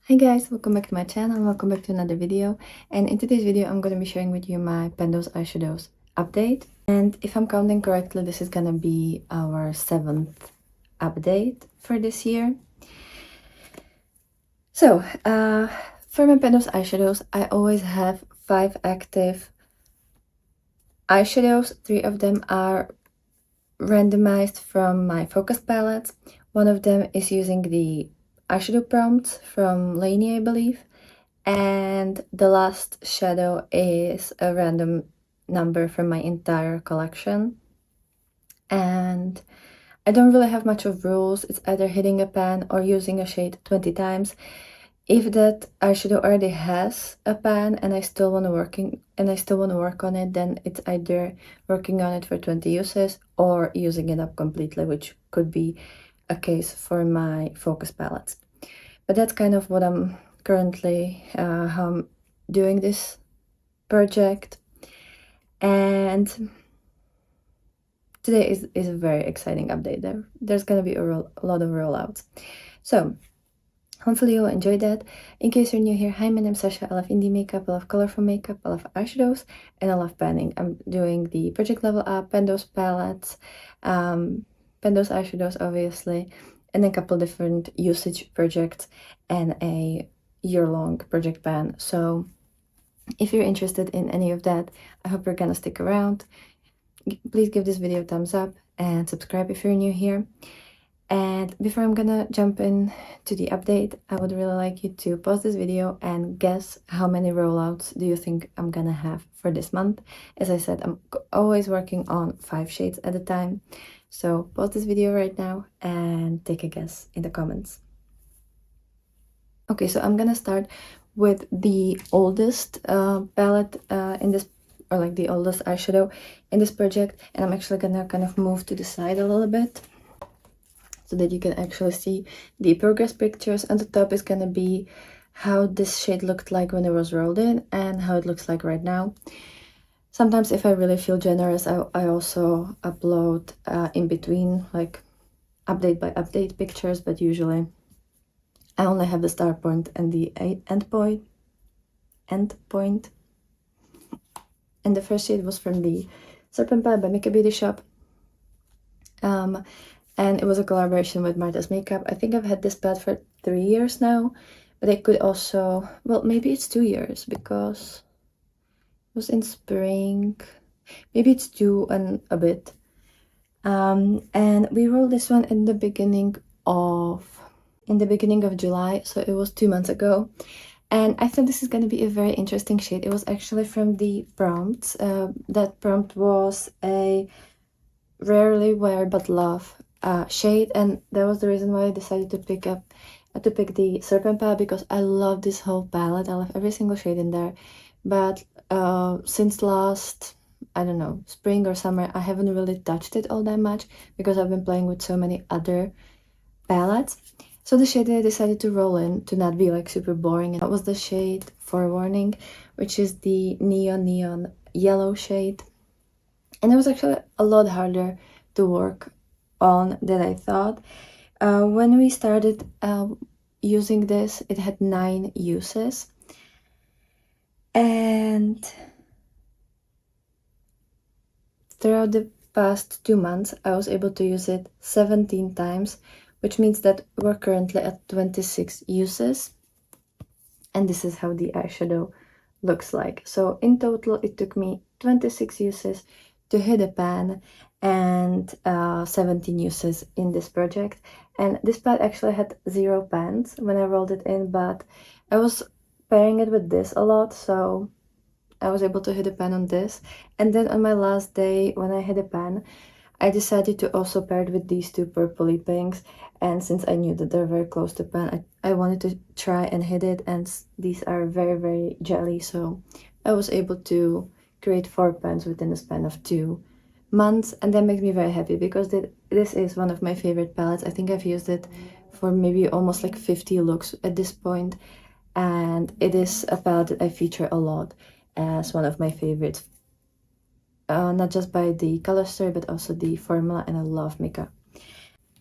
Hi guys, welcome back to my channel, welcome back to another video. And in today's video I'm going to be sharing with you my Those Eyeshadows update. And if I'm counting correctly, this is going to be our 7th update for this year. So for my Those Eyeshadows, I always have 5 active eyeshadows. 3 of them are randomized from my focus palettes. One of them is using the eyeshadow prompts from Lainey, I believe. And the last shadow is a random number from my entire collection. And I don't really have much of rules. It's either hitting a pan or using a shade 20 times. If that eyeshadow already has a pan and I still want to work on it, then it's either working on it for 20 uses or using it up completely, which could be a case for my focus palettes. But that's kind of what I'm currently how I'm doing this project. And today is a very exciting update. There's gonna be a lot of rollouts. So hopefully you'll enjoy that. In case you're new here, hi, my name's Sasha. I love indie makeup, I love colorful makeup, I love eyeshadows, and I love panning. I'm doing the project level up, Those palettes, Those eyeshadows obviously, and a couple different usage projects and a year-long project pan. So if you're interested in any of that, I hope you're gonna stick around. Please give this video a thumbs up and subscribe if you're new here. And before I'm gonna jump in to the update, I would really like you to pause this video and guess how many rollouts do you think I'm gonna have for this month. As I said, I'm always working on 5 shades at a time. So pause this video right now and take a guess in the comments. Okay, so I'm gonna start with the oldest palette in this, or like the oldest eyeshadow in this project, and I'm actually gonna kind of move to the side a little bit so that you can actually see the progress pictures. On the top is gonna be how this shade looked like when it was rolled in and how it looks like right now. Sometimes if I really feel generous, I also upload in between, like update by update pictures, but usually I only have the start point and the end point. And the first shade was from the Serpent Pie by Makeup Beauty Shop. And it was a collaboration with Martha's Makeup. I think I've had this palette for 3 years now, but it could also, well, maybe it's 2 years because it was in spring. Maybe it's 2 and a bit. And we rolled this one in the beginning of July, so it was 2 months ago. And I thought this is going to be a very interesting shade. It was actually from the prompts. That prompt was a Rarely Wear But Love shade, and that was the reason why I decided to pick the Serpent palette, because I love this whole palette. I love every single shade in there. But since last, I don't know, spring or summer, I haven't really touched it all that much because I've been playing with so many other palettes. So the shade that I decided to roll in to not be like super boring, and that was the shade Forewarning, which is the neon yellow shade. And it was actually a lot harder to work on than I thought. When we started using this, it had 9 uses. And throughout the past 2 months, I was able to use it 17 times, which means that we're currently at 26 uses. And this is how the eyeshadow looks like. So in total, it took me 26 uses to hit a pan and 17 uses in this project. And this palette actually had 0 pans when I rolled it in, but I was pairing it with this a lot, so I was able to hit a pan on this. And then on my last day when I hit a pan, I decided to also pair it with these 2 purpley pinks, and since I knew that they're very close to pan, I wanted to try and hit it, and these are very, very jelly, so I was able to create 4 pans within the span of 2 months, and that makes me very happy because this is one of my favorite palettes. I think I've used it for maybe almost like 50 looks at this point, and it is a palette that I feature a lot as one of my favorites. Not just by the color story, but also the formula, and I love makeup.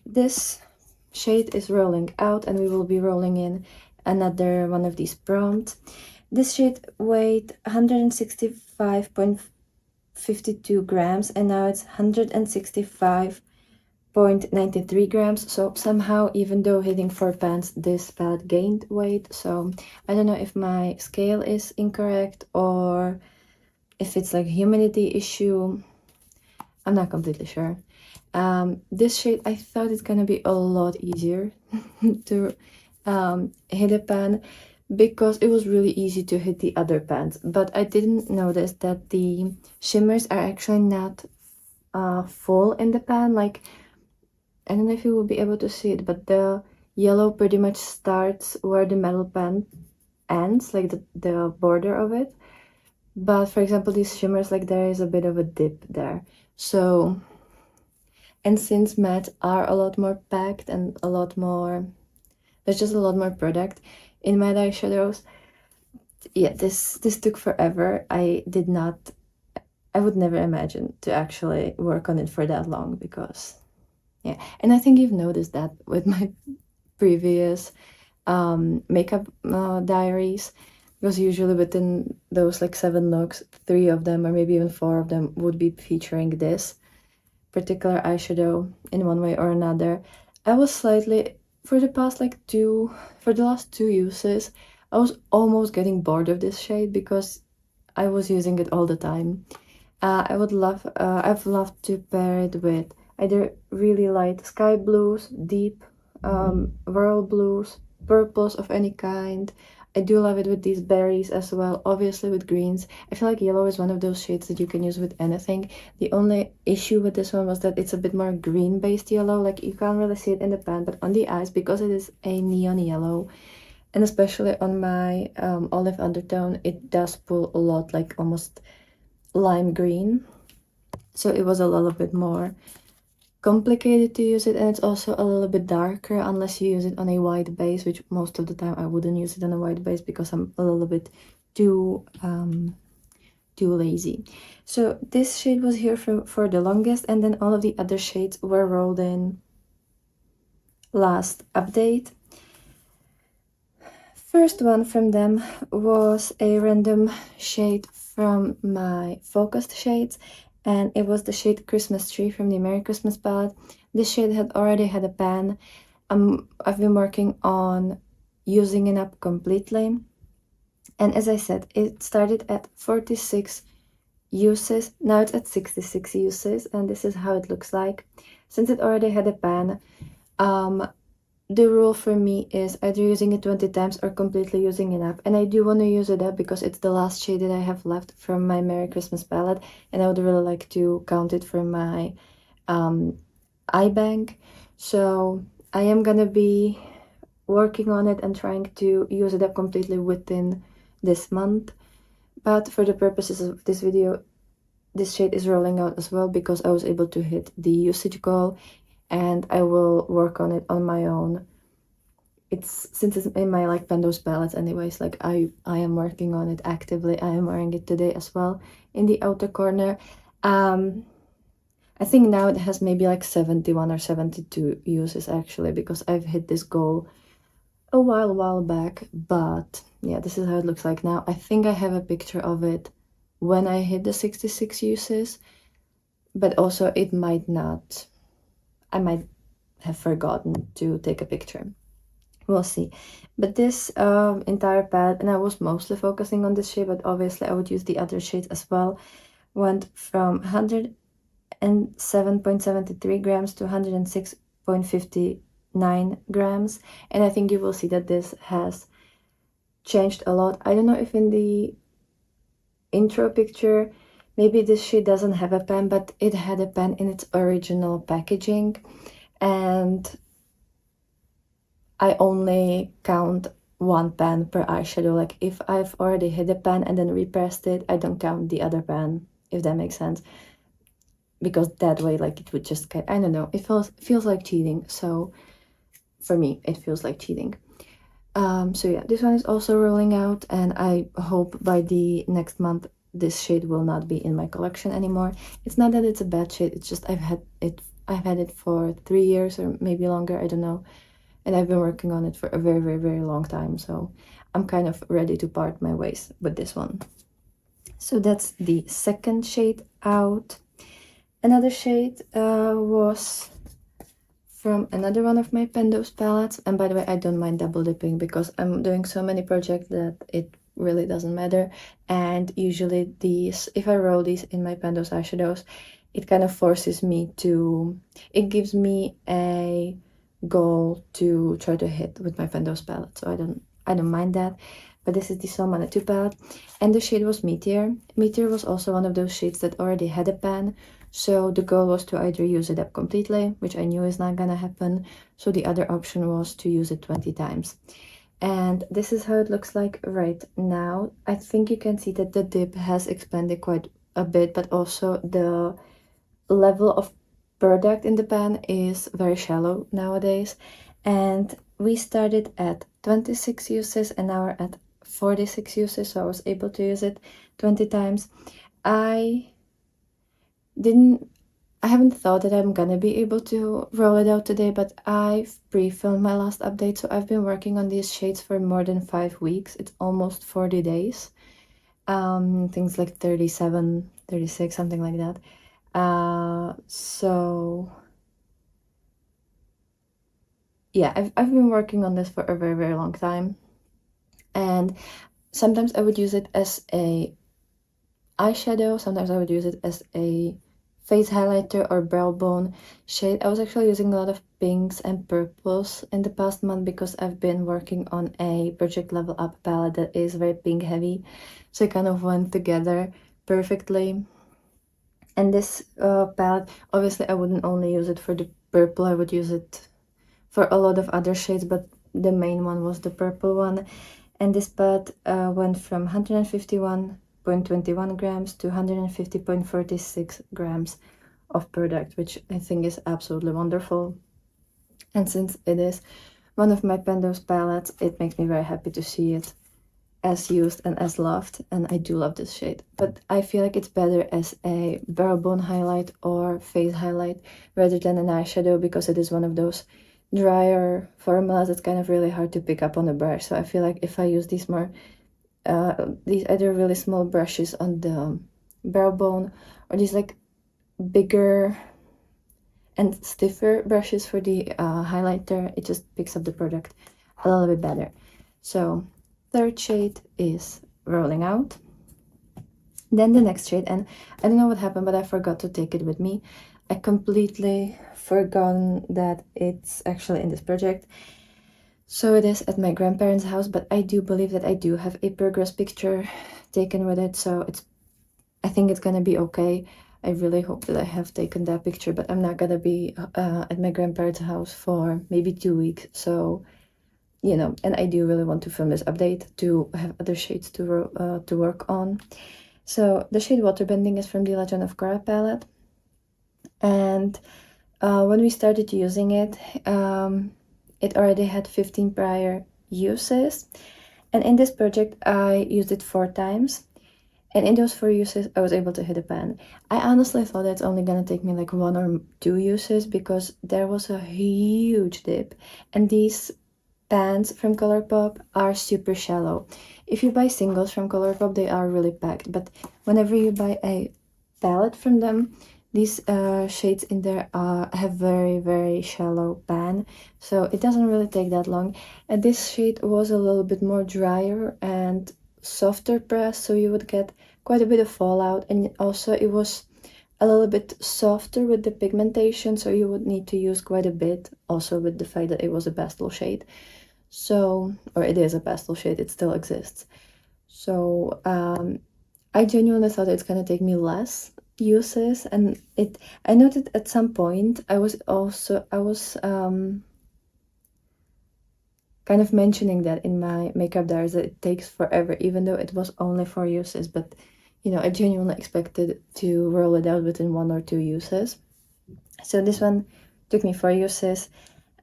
This shade is rolling out, and we will be rolling in another one of these prompts. This shade weighed 165.52 grams, and now it's 165.93 grams. So somehow, even though hitting 4 pans, this palette gained weight. So I don't know if my scale is incorrect or if it's like a humidity issue. I'm not completely sure. This shade, I thought it's gonna be a lot easier to hit a pan because it was really easy to hit the other pans, but I didn't notice that the shimmers are actually not full in the pan. Like, I don't know if you will be able to see it, but the yellow pretty much starts where the metal pan ends, like the border of it. But for example, these shimmers, like there is a bit of a dip there. So, and since mattes are a lot more packed and a lot more, there's just a lot more product in matte eyeshadows. Yeah, this took forever. I would never imagine to actually work on it for that long because, yeah. And I think you've noticed that with my previous makeup diaries, because usually within those like 7 looks, 3 of them or maybe even 4 of them would be featuring this particular eyeshadow in one way or another. I was slightly, for the last 2 uses, I was almost getting bored of this shade because I was using it all the time. I've loved to pair it with either really light sky blues, deep royal blues, purples of any kind. I do love it with these berries as well, obviously with greens. I feel like yellow is one of those shades that you can use with anything. The only issue with this one was that it's a bit more green-based yellow. Like, you can't really see it in the pan, but on the eyes, because it is a neon yellow, and especially on my olive undertone, it does pull a lot, like almost lime green. So it was a little bit more complicated to use it, and it's also a little bit darker unless you use it on a white base, which most of the time I wouldn't use it on a white base because I'm a little bit too lazy. So this shade was here for the longest, and then all of the other shades were rolled in last update. First one from them was a random shade from my focused shades, and it was the shade Christmas Tree from the Merry Christmas palette. This shade had already had a pan. I've been working on using it up completely, and as I said, it started at 46 uses. Now it's at 66 uses, and this is how it looks like. Since it already had a pan, the rule for me is either using it 20 times or completely using it up. And I do want to use it up because it's the last shade that I have left from my Merry Christmas palette, and I would really like to count it for my eye bank. So I am gonna be working on it and trying to use it up completely within this month. But for the purposes of this video, this shade is rolling out as well because I was able to hit the usage goal, and I will work on it on my own. Since it's in my like Those palettes anyways, like I am working on it actively. I am wearing it today as well in the outer corner. I think now it has maybe like 71 or 72 uses actually, because I've hit this goal a while back. But yeah, this is how it looks like now. I think I have a picture of it when I hit the 66 uses, but also it might not. I might have forgotten to take a picture. We'll see. But this entire palette, and I was mostly focusing on this shade, but obviously I would use the other shades as well, went from 107.73 grams to 106.59 grams. And I think you will see that this has changed a lot. I don't know if in the intro picture, maybe this shade doesn't have a pen, but it had a pen in its original packaging, and I only count 1 pen per eyeshadow. Like, if I've already hit a pen and then repressed it, I don't count the other pen, if that makes sense, because that way, like, it would just get, I don't know, it feels like cheating. So for me, it feels like cheating. So yeah, this one is also rolling out, and I hope by the next month this shade will not be in my collection anymore. It's not that it's a bad shade, it's just I've had it for 3 years or maybe longer, I don't know. and I've been working on it for a very, very, very long time, so I'm kind of ready to part my ways with this one. So that's the second shade out. Another shade was from another one of my Those palettes, and by the way, I don't mind double dipping because I'm doing so many projects that it really doesn't matter. And usually these, if I roll these in my Those Eyeshadows, it kind of forces me to, it gives me a goal to try to hit with my Those palette, so I don't mind that. But this is the Sol 2 palette, and the shade was Meteor. Meteor was also one of those shades that already had a pan, so the goal was to either use it up completely, which I knew is not gonna happen, so the other option was to use it 20 times. And this is how it looks like right now. I think you can see that the dip has expanded quite a bit, but also the level of product in the pan is very shallow nowadays. And we started at 26 uses and now we're at 46 uses, so I was able to use it 20 times. I haven't thought that I'm gonna be able to roll it out today, but I've pre-filmed my last update, so I've been working on these shades for more than 5 weeks. It's almost 40 days. Things like 37, 36, something like that. So yeah, I've been working on this for a very, very long time, and sometimes I would use it as a eyeshadow, sometimes I would use it as a face highlighter or brow bone shade. I was actually using a lot of pinks and purples in the past month because I've been working on a Project Level Up palette that is very pink heavy, so it kind of went together perfectly. And this palette, obviously I wouldn't only use it for the purple, I would use it for a lot of other shades, but the main one was the purple one. And this palette went from 151.21 grams to 150.46 grams of product, which I think is absolutely wonderful. And since it is one of my Those palettes, it makes me very happy to see it as used and as loved, and I do love this shade. But I feel like it's better as a brow bone highlight or face highlight rather than an eyeshadow, because it is one of those drier formulas that's kind of really hard to pick up on the brush. So I feel like if I use these more these either really small brushes on the brow bone or these like bigger and stiffer brushes for the highlighter, it just picks up the product a little bit better. So third shade is rolling out. Then the next shade, and I don't know what happened, but I forgot to take it with me. I completely forgotten that it's actually in this project. So it is at my grandparents' house, but I do believe that I do have a progress picture taken with it, so I think it's gonna be okay. I really hope that I have taken that picture, but I'm not gonna be at my grandparents' house for maybe 2 weeks, so you know, and I do really want to film this update to have other shades to work on. So the shade Waterbending is from the Legend of Korra palette, and when we started using it, it already had 15 prior uses, and in this project I used it 4 times, and in those 4 uses I was able to hit a pan. I honestly thought it's only gonna take me like 1 or 2 uses because there was a huge dip, and these pans from Colourpop are super shallow. If you buy singles from Colourpop, they are really packed, but whenever you buy a palette from them, these shades in there have very, very shallow pan, so it doesn't really take that long. And this shade was a little bit more drier and softer press, so you would get quite a bit of fallout, and also it was a little bit softer with the pigmentation, so you would need to use quite a bit, also with the fact that it was a pastel shade. So, or it is a pastel shade, it still exists. So I genuinely thought it's gonna take me less uses, and I noted at some point I was kind of mentioning that in my makeup diaries that it takes forever, even though it was only 4 uses, but you know, I genuinely expected to roll it out within 1 or 2 uses. So this one took me 4 uses.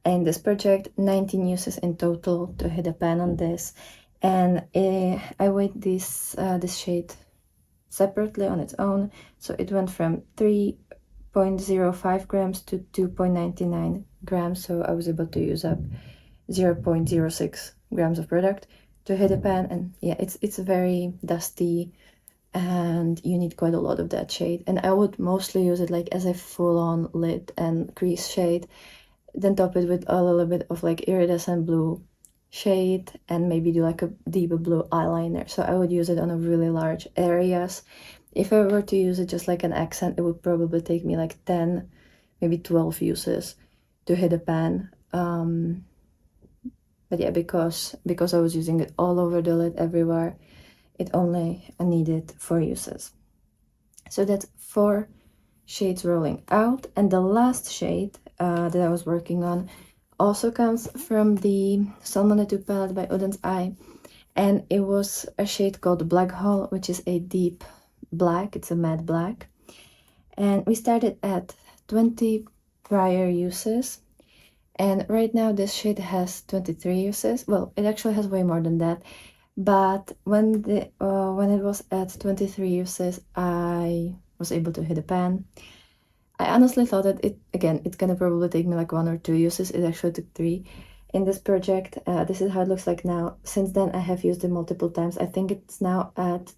In this project, 19 uses in total to hit a pan on this, and I weighed this shade separately on its own, so it went from 3.05 grams to 2.99 grams, so I was able to use up 0.06 grams of product to hit a pan, and yeah, it's very dusty and you need quite a lot of that shade. And I would mostly use it like as a full-on lid and crease shade, then top it with a little bit of like iridescent blue shade and maybe do like a deeper blue eyeliner. So I would use it on a really large areas. If I were to use it just like an accent, it would probably take me like 10, maybe 12 uses to hit a pan. But yeah, because I was using it all over the lid everywhere, it only needed 4 uses. So that's 4 shades rolling out, and the last shade that I was working on also comes from the Salmon 2 palette by Those Eye, and it was a shade called Black Hole, which is a deep black. It's a matte black, and we started at 20 prior uses, and right now this shade has 23 uses. Well, it actually has way more than that, but when it was at 23 uses, I was able to hit a pan. I honestly thought that it's gonna probably take me like 1 or 2 uses. It actually took 3 in this project. This is how it looks like now. Since then, I have used it multiple times. I think it's now at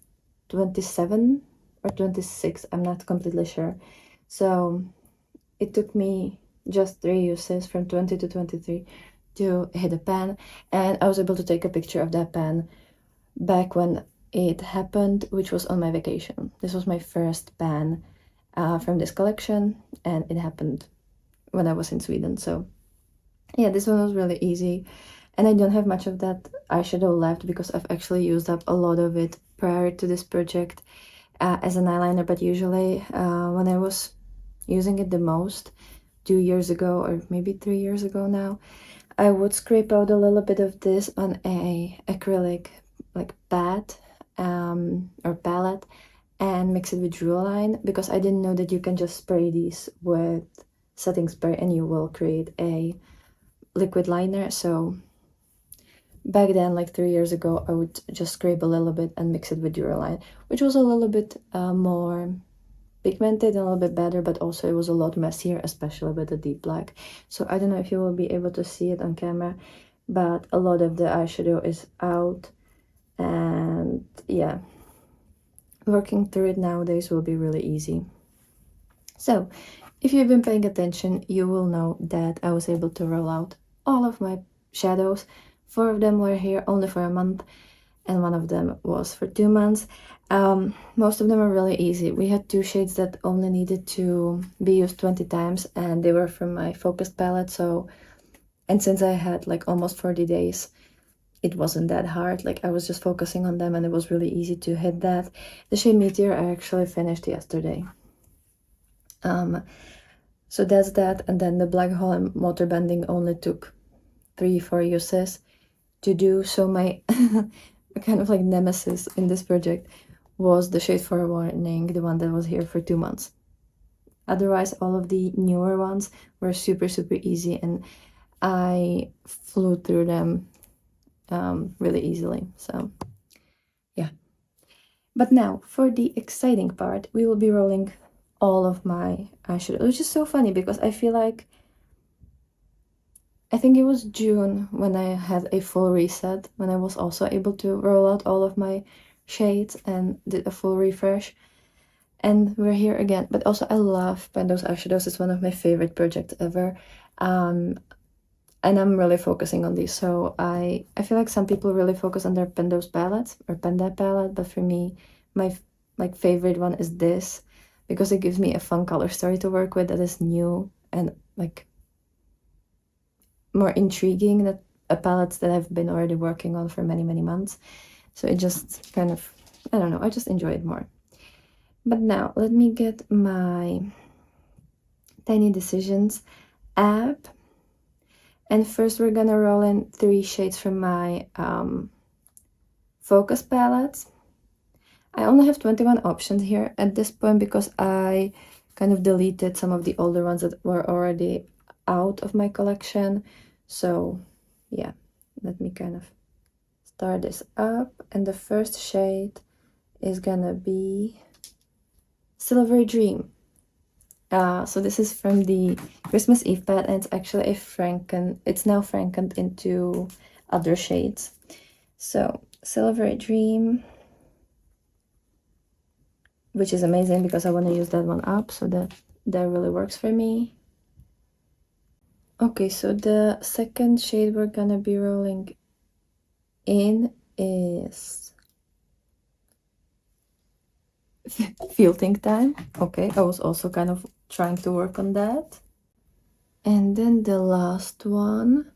27 or 26. I'm not completely sure. So it took me just 3 uses from 20 to 23 to hit a pan. And I was able to take a picture of that pan back when it happened, which was on my vacation. This was my first pan from this collection, and it happened when I was in Sweden. So yeah, this one was really easy, and I don't have much of that eyeshadow left because I've actually used up a lot of it prior to this project as an eyeliner. But usually when I was using it the most 2 years ago, or maybe 3 years ago now, I would scrape out a little bit of this on a acrylic like pad or palette and mix it with Jewelline, because I didn't know that you can just spray these with setting spray and you will create a liquid liner. So back then, like 3 years ago, I would just scrape a little bit and mix it with Jewelline, which was a little bit more pigmented and a little bit better, but also it was a lot messier, especially with the deep black. So I don't know if you will be able to see it on camera, but a lot of the eyeshadow is out, and yeah, working through it nowadays will be really easy. So if you've been paying attention, you will know that I was able to roll out all of my shadows. 4 of them were here only for a month, and 1 of them was for 2 months. Most of them are really easy. We had 2 shades that only needed to be used 20 times, and they were from my focused palette. So, and since I had like almost 40 days, it wasn't that hard. Like I was just focusing on them and it was really easy to hit that. The shade Meteor I actually finished yesterday. So that's that. And then the Black Hole and Motor Bending only took 3-4 uses to do. So my kind of like nemesis in this project was the shade Forewarning, the one that was here for 2 months. Otherwise, all of the newer ones were super, super easy, and I flew through them really easily. So yeah. But now for the exciting part, we will be rolling all of my eyeshadow, which is so funny because I feel like I think it was June when I had a full reset, when I was also able to roll out all of my shades and did a full refresh. And we're here again. But also I love Those Eyeshadows. It's one of my favorite projects ever. And I'm really focusing on these. So I feel like some people really focus on their Pendos palettes or Penda palette, but for me, my like favorite one is this, because it gives me a fun color story to work with that is new and like more intriguing than palettes that I've been already working on for many, many months. So it just kind of, I don't know, I just enjoy it more. But now let me get my Tiny Decisions app. And first we're gonna roll in 3 shades from my focus palettes. I only have 21 options here at this point because I kind of deleted some of the older ones that were already out of my collection. So yeah, let me kind of start this up. And the first shade is gonna be Silver Dream. So this is from the Christmas Eve palette, and it's actually it's now frankened into other shades. So Silvery Dream, which is amazing because I want to use that one up, so that really works for me. Okay, so the second shade we're gonna be rolling in is Filting Time. Okay, I was also kind of trying to work on that. And then the last one,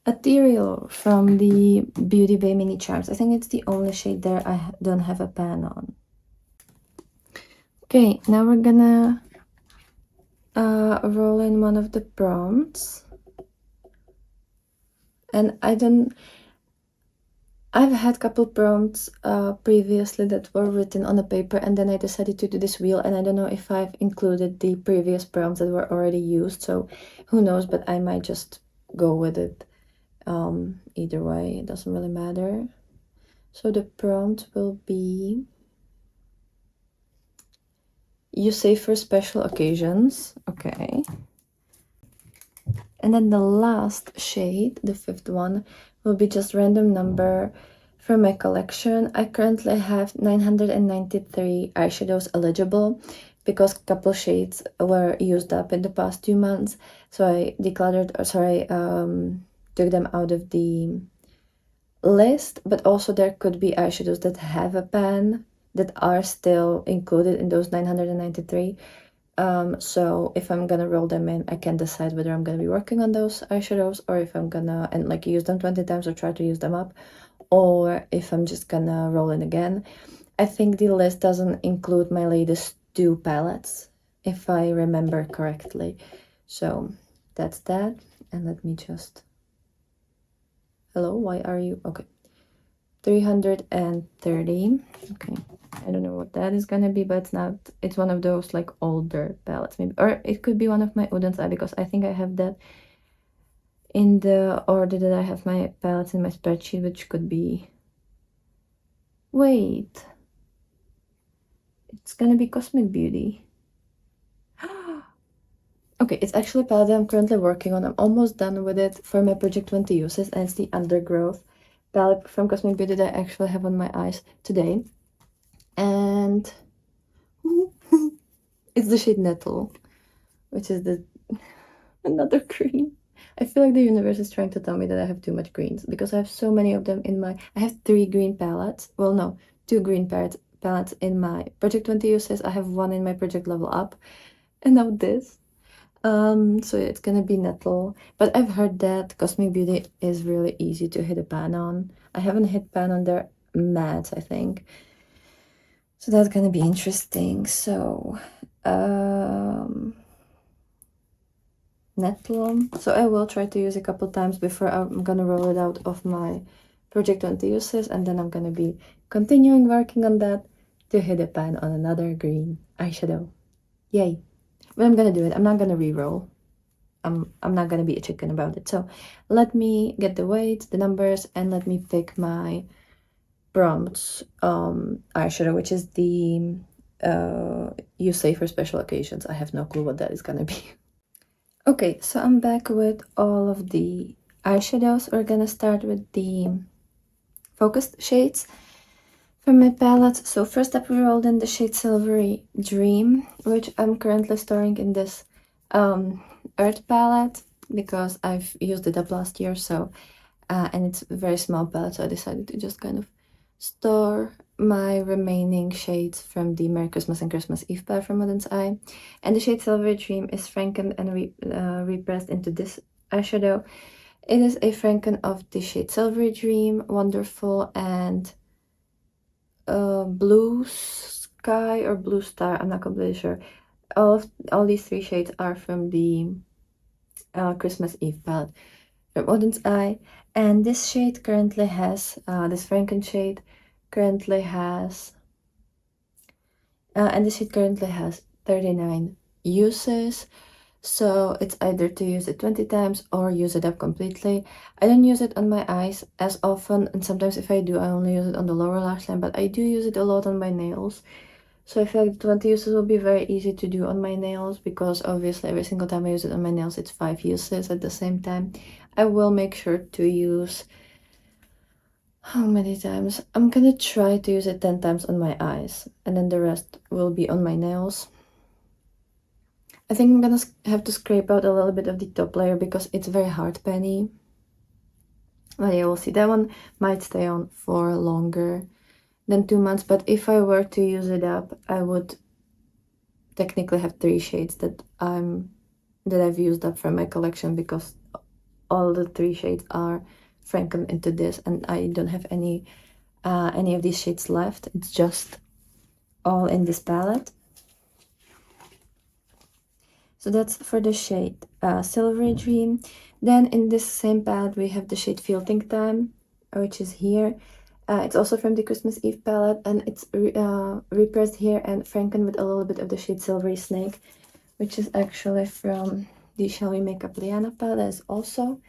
Ethereal from the Beauty Bay Mini Charms. I think it's the only shade there I don't have a pan on. Okay, now we're gonna roll in one of the prompts. And I've had a couple prompts previously that were written on a paper, and then I decided to do this wheel, and I don't know if I've included the previous prompts that were already used, so who knows, but I might just go with it. Either way, it doesn't really matter. So the prompt will be, you save for special occasions. Okay. And then the last shade, the fifth one, will be just random number from my collection. I currently have 993 eyeshadows eligible because a couple shades were used up in the past 2 months. So I decluttered, took them out of the list, but also there could be eyeshadows that have a pan that are still included in those 993. So if I'm gonna roll them in, I can decide whether I'm gonna be working on those eyeshadows or if I'm gonna use them 20 times or try to use them up, or if I'm just gonna roll in again. I think the list doesn't include my latest 2 palettes, if I remember correctly. So that's that. And let me just, hello, why are you, okay, 330. Okay, I don't know what that is gonna be, but it's one of those like older palettes maybe, or it could be one of my Udens Eye, because I think I have that in the order that I have my palettes in my spreadsheet, which could be, wait, it's gonna be Cosmic Beauty. Okay, it's actually a palette that I'm currently working on. I'm almost done with it for my Project 20 uses, and it's the Undergrowth palette from Cosmic Beauty that I actually have on my eyes today. And it's the shade Nettle, which is the another green. I feel like the universe is trying to tell me that I have too much greens because I have so many of them in my, I have 3 green palettes. Well, no, 2 green palettes in my Project 20 uses. I have 1 in my Project Level Up, and now this. So it's gonna be Nettle, but I've heard that Cosmic Beauty is really easy to hit a pan on. I haven't hit pan on their mattes, I think. So that's gonna be interesting. So, Nettle. So I will try to use a couple times before I'm gonna roll it out of my Project 20 uses, and then I'm gonna be continuing working on that to hit a pan on another green eyeshadow. Yay. But I'm gonna do it. I'm not gonna re-roll. I'm not gonna be a chicken about it. So let me get the weights, the numbers, and let me pick my prompts eyeshadow, which is the you save for special occasions. I have no clue what that is gonna be. Okay, so I'm back with all of the eyeshadows. We're gonna start with the focused shades from my palette. So first up, we rolled in the shade Silvery Dream, which I'm currently storing in this Earth palette because I've used it up last year. So and it's a very small palette, so I decided to just kind of store my remaining shades from the Merry Christmas and Christmas Eve palette from Woden's Eye. And the shade Silvery Dream is frankened and repressed into this eyeshadow. It is a franken of the shade Silvery Dream, Wonderful, and Blue Sky or Blue Star. I'm not completely sure. All these 3 shades are from the Christmas Eve palette from Woden's Eye. And this shade currently has, this Franken shade currently has, and this shade currently has 39 uses. So it's either to use it 20 times or use it up completely. I don't use it on my eyes as often, and sometimes if I do, I only use it on the lower lash line, but I do use it a lot on my nails. So I feel like the 20 uses will be very easy to do on my nails, because obviously every single time I use it on my nails, it's 5 uses at the same time. I will make sure to use... How many times? I'm gonna try to use it 10 times on my eyes, and then the rest will be on my nails. I think I'm gonna have to scrape out a little bit of the top layer because it's very hard penny. But yeah, we'll see. That one might stay on for longer than 2 months, but if I were to use it up, I would technically have 3 shades that I've used up from my collection, because all the 3 shades are franken into this, and I don't have any of these shades left. It's just all in this palette. So that's for the shade Silvery Dream. Then in this same palette we have the shade Filting Time, which is here. It's also from the Christmas Eve palette, and it's repressed here and franken with a little bit of the shade Silvery Snake, which is actually from the Shall We Makeup Liana palette. That is also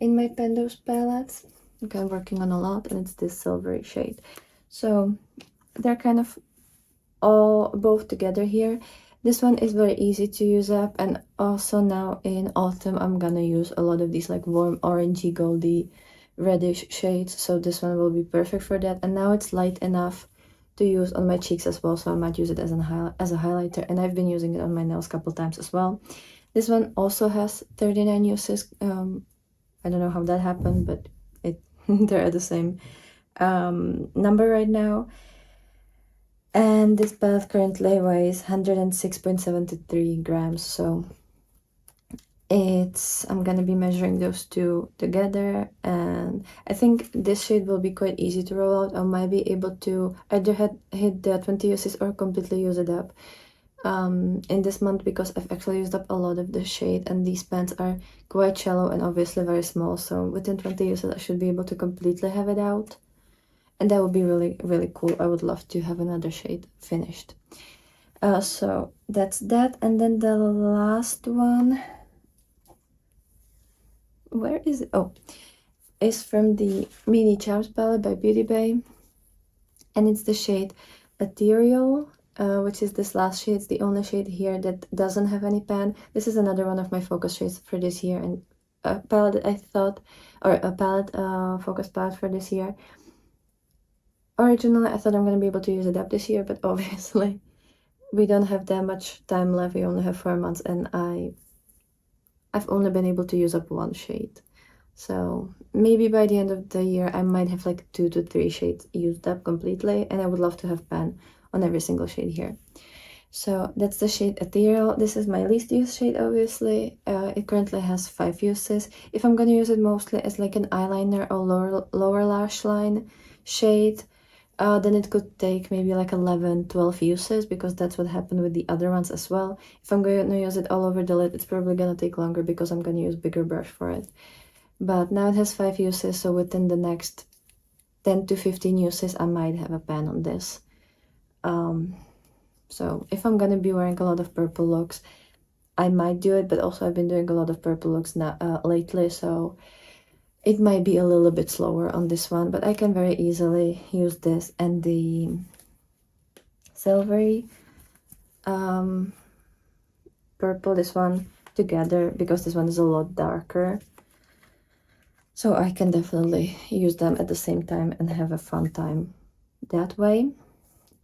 in my Pendos palettes. Okay, I'm working on a lot, and it's this silvery shade. So they're kind of all both together here. This one is very easy to use up, and also now in autumn I'm gonna use a lot of these like warm orangey goldy reddish shades, so this one will be perfect for that. And now it's light enough to use on my cheeks as well, so I might use it as a highlighter, and I've been using it on my nails a couple times as well. This one also has 39 uses. I don't know how that happened, but they're at the same number right now. And this palette currently weighs 106.73 grams, so I'm gonna be measuring those two together, and I think this shade will be quite easy to roll out. I might be able to either hit the 20 uses or completely use it up in this month, because I've actually used up a lot of the shade, and these pans are quite shallow and obviously very small, so within 20 uses I should be able to completely have it out, and that would be really, really cool. I would love to have another shade finished. So that's that. And then the last one, where is it? Oh, is from the Mini Charms palette by Beauty Bay, and it's the shade Ethereal, which is this last shade. It's the only shade here that doesn't have any pan. This is another one of my focus shades for this year, and a palette focus palette for this year. Originally I thought I'm gonna be able to use it up this year, but obviously we don't have that much time left. We only have 4 months, and I've only been able to use up 1 shade. So maybe by the end of the year I might have like 2 to 3 shades used up completely, and I would love to have pan on every single shade here. So that's the shade Ethereal. This is my least used shade, obviously. It currently has 5 uses. If I'm gonna use it mostly as like an eyeliner or lower lash line shade, then it could take maybe like 11, 12 uses, because that's what happened with the other ones as well. If I'm going to use it all over the lid, it's probably gonna take longer because I'm gonna use bigger brush for it. But now it has 5 uses, so within the next 10 to 15 uses I might have a pan on this. So if I'm gonna be wearing a lot of purple looks, I might do it, but also I've been doing a lot of purple looks now lately, so it might be a little bit slower on this one, but I can very easily use this and the silvery purple, this one, together, because this one is a lot darker. So I can definitely use them at the same time and have a fun time that way.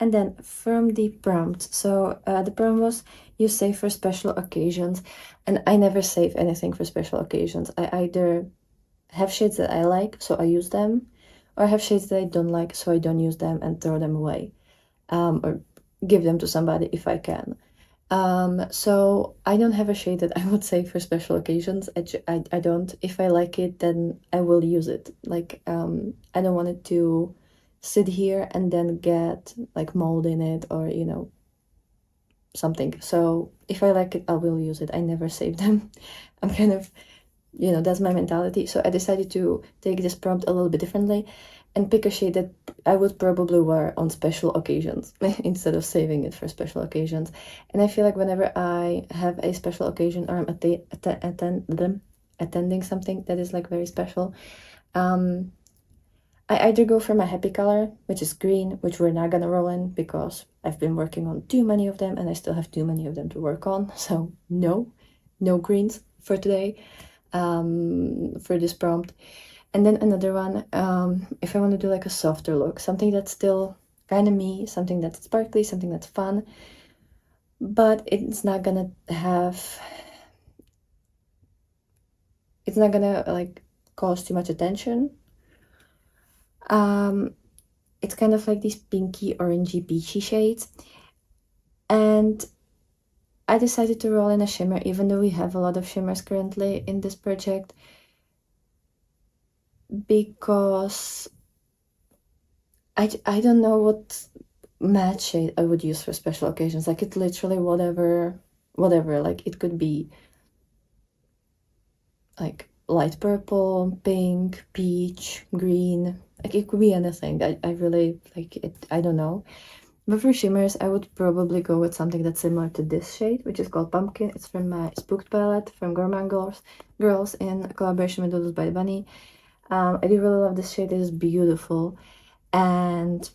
And then from the prompt, so the prompt was, you save for special occasions, and I never save anything for special occasions. I either have shades that I like, so I use them, or I have shades that I don't like, so I don't use them and throw them away, or give them to somebody if I can. So I don't have a shade that I would save for special occasions. I don't. If I like it, then I will use it. Like, I don't want it to sit here and then get like mold in it, or you know, something. So if I like it, I will use it. I never save them. I'm kind of, you know, that's my mentality. So I decided to take this prompt a little bit differently, and pick a shade that I would probably wear on special occasions instead of saving it for special occasions. And I feel like whenever I have a special occasion or I'm attending something that is like very special, I either go for my happy color, which is green, which we're not gonna roll in because I've been working on too many of them and I still have too many of them to work on. So no greens for today, for this prompt. And then another one, if I want to do like a softer look, something that's still kind of me, something that's sparkly, something that's fun, but it's not gonna like cause too much attention. It's kind of like these pinky, orangey, peachy shades. And I decided to roll in a shimmer, even though we have a lot of shimmers currently in this project, because I don't know what matte shade I would use for special occasions. Like, it's literally whatever, like it could be like light purple, pink, peach, green, like it could be anything. I really like it, I don't know. But for shimmers, I would probably go with something that's similar to this shade, which is called Pumpkin. It's from my Spooked palette from Gourmand Girls in collaboration with Doodles by the Bunny. I do really love this shade. It is beautiful. And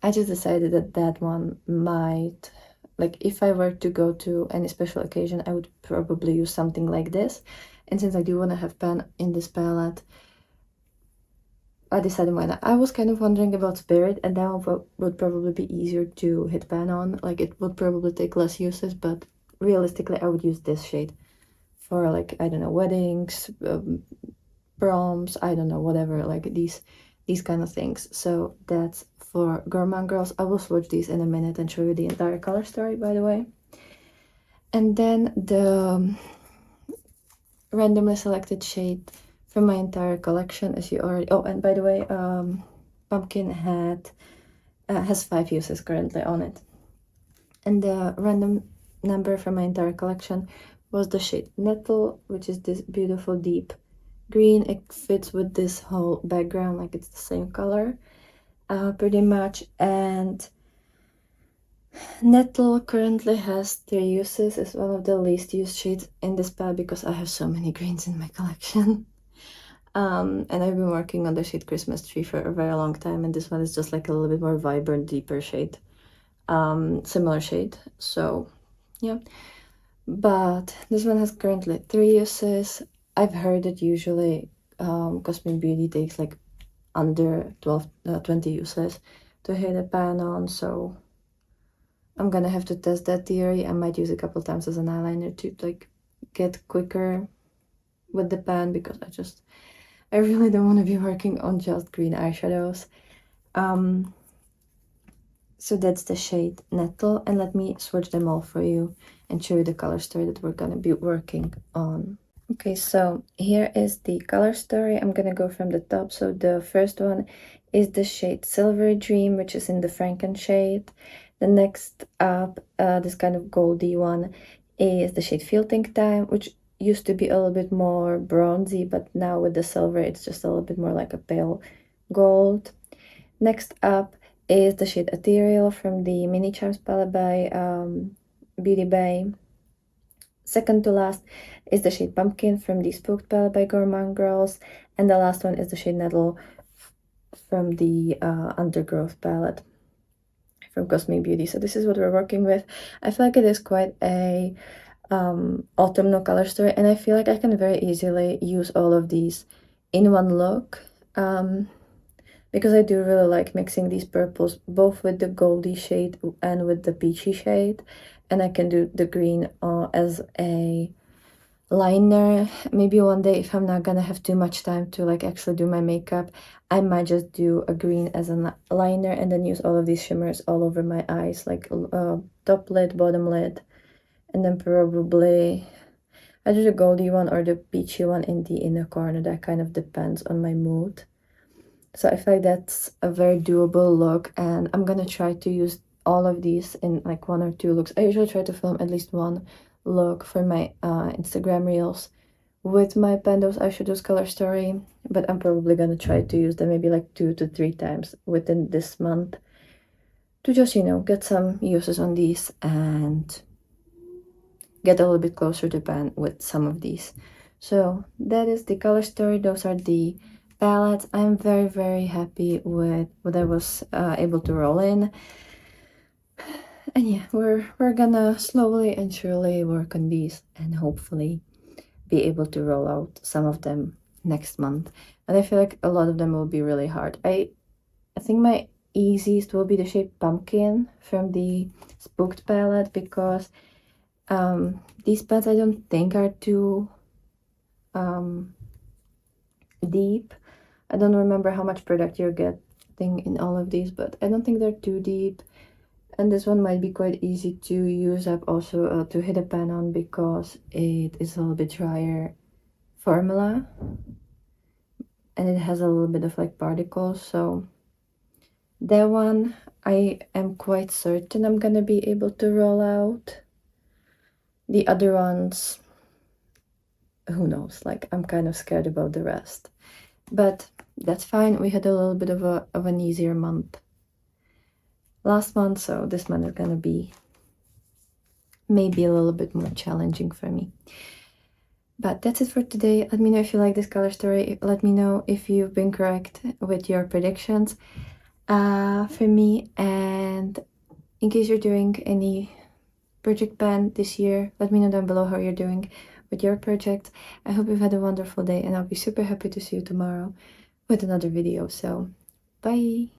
I just decided that that one might, like, if I were to go to any special occasion, I would probably use something like this. And since I do want to have pan in this palette, I decided why not. I was kind of wondering about Spirit, and that one would probably be easier to hit pan on. Like, it would probably take less uses, but realistically, I would use this shade for, like, I don't know, weddings, proms, I don't know, whatever, like these kind of things. So that's for Gourmand Girls. I will swatch these in a minute and show you the entire color story, by the way. And then the randomly selected shade from my entire collection, as you already, oh, and by the way, Pumpkin has 5 uses currently on it. And the random number from my entire collection was the shade Nettle, which is this beautiful deep green. It fits with this whole background, like it's the same color, pretty much. And Nettle currently has 3 uses. It's one of the least used shades in this palette because I have so many greens in my collection. And I've been working on the shade Christmas Tree for a very long time, and this one is just like a little bit more vibrant, deeper shade, similar shade. So yeah, but this one has currently 3 uses. I've heard that usually Cosmic Beauty takes like under 20 uses to hit a pan on, so I'm gonna have to test that theory. I might use a couple times as an eyeliner to like get quicker with the pan, because I really don't want to be working on just green eyeshadows. So that's the shade Nettle, and let me swatch them all for you and show you the color story that we're gonna be working on. Okay, so here is the color story. I'm gonna go from the top. So the first one is the shade Silvery Dream, which is in the Franken shade. The next up, this kind of goldy one, is the shade Filting Time, which used to be a little bit more bronzy, but now with the silver, it's just a little bit more like a pale gold. Next up is the shade Ethereal from the Mini Charms palette by Beauty Bay. Second to last is the shade Pumpkin from the Spooked palette by Gourmand Girls. And the last one is the shade Nettle from the Undergrowth palette from Cosmic Beauty. So this is what we're working with. I feel like it is quite a autumnal color story, and I feel like I can very easily use all of these in one look, because I do really like mixing these purples both with the goldy shade and with the peachy shade, and I can do the green as a liner. Maybe one day, if I'm not gonna have too much time to like actually do my makeup, I might just do a green as a liner and then use all of these shimmers all over my eyes, like top lid, bottom lid, and then probably either the goldy one or the peachy one in the inner corner. That kind of depends on my mood. So I feel like that's a very doable look, and I'm gonna try to use all of these in like 1 or 2 looks. I usually try to film at least 1 look for my Instagram reels with my pen, Those Eyeshadows Color Story, but I'm probably gonna try to use them maybe like 2 to 3 times within this month to just, you know, get some uses on these and get a little bit closer to pen with some of these. So that is the color story. Those are the palettes. I'm very, very happy with what I was able to roll in. And yeah, we're gonna slowly and surely work on these and hopefully be able to roll out some of them next month. And I feel like a lot of them will be really hard. I think my easiest will be the shade Pumpkin from the Spooked palette, because these pens I don't think are too deep. I don't remember how much product you're getting in all of these, but I don't think they're too deep. And this one might be quite easy to use up also to hit a pen on, because it is a little bit drier formula and it has a little bit of like particles. So that one I am quite certain I'm gonna be able to roll out. The other ones, who knows, like I'm kind of scared about the rest, but that's fine. We had a little bit of an easier month last month, so this month is gonna be maybe a little bit more challenging for me. But that's it for today. Let me know if you like this color story. Let me know if you've been correct with your predictions for me. And in case you're doing any project pen this year, let me know down below how you're doing with your project. I hope you've had a wonderful day, and I'll be super happy to see you tomorrow with another video. So bye.